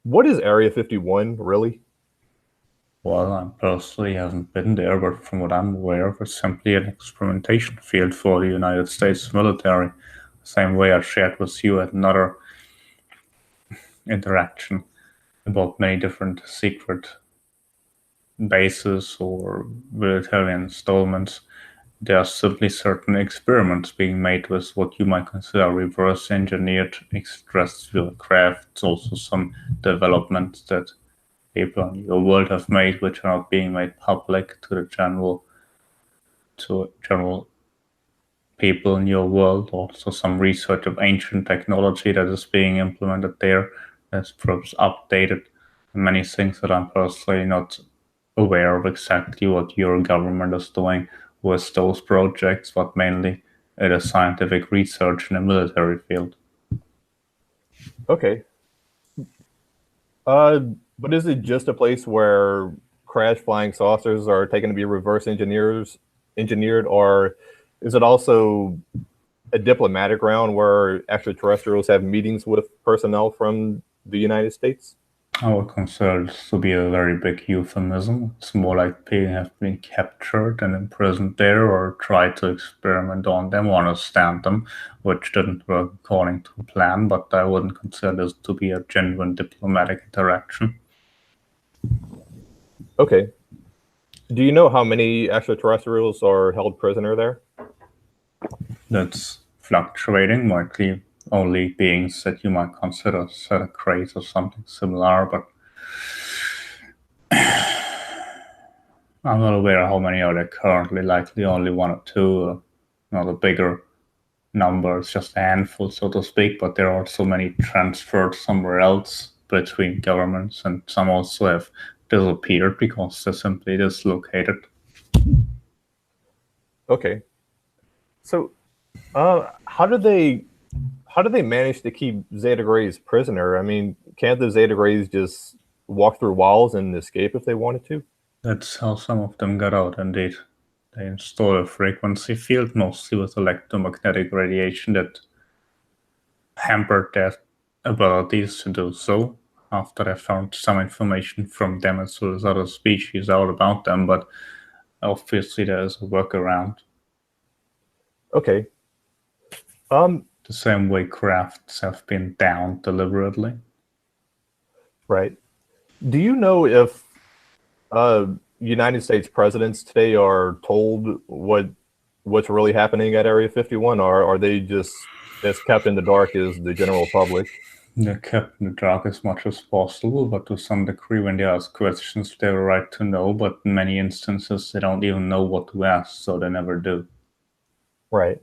What is Area 51 really? Well, I personally haven't been there, but from what I'm aware of, it's simply an experimentation field for the United States military. The same way I shared with you at another interaction about many different secret bases or military installments. There are simply certain experiments being made with what you might consider reverse engineered extraterrestrial crafts, also some developments that people in your world have made which are not being made public to the general people in your world. Also some research of ancient technology that is being implemented there that's perhaps updated. Many things that I'm personally not aware of exactly what your government is doing with those projects, but mainly it is scientific research in the military field. Okay. Uh, but is it just a place where crash flying saucers are taken to be engineered, or is it also a diplomatic ground where extraterrestrials have meetings with personnel from the United States? I would consider this to be a very big euphemism. It's more like people have been captured and imprisoned there or tried to experiment on them or understand them, which didn't work according to plan, but I wouldn't consider this to be a genuine diplomatic interaction. Okay. Do you know how many extraterrestrials are held prisoner there? That's fluctuating, likely only beings that you might consider crates or something similar, but I'm not aware how many are there currently, likely only one or two, not a bigger number, it's just a handful, so to speak, but there are also many transferred somewhere else between governments, and some also have disappeared because they're simply dislocated. Okay. So, how do they manage to keep Zeta Grays prisoner? I mean, can't the Zeta Grays just walk through walls and escape if they wanted to? That's how some of them got out, indeed. They installed a frequency field, mostly with electromagnetic radiation, that hampered their abilities to do so. After I found some information from them as well as other species out about them, but obviously there is a workaround. Okay. Um, The same way crafts have been downed deliberately. right. Do you know if uh United States presidents today are told what's really happening at Area 51, or are they just as kept in the dark as the general public? They're kept in the dark as much as possible, but to some degree, when they ask questions, they have a right to know. But in many instances, they don't even know what to ask, so they never do. Right.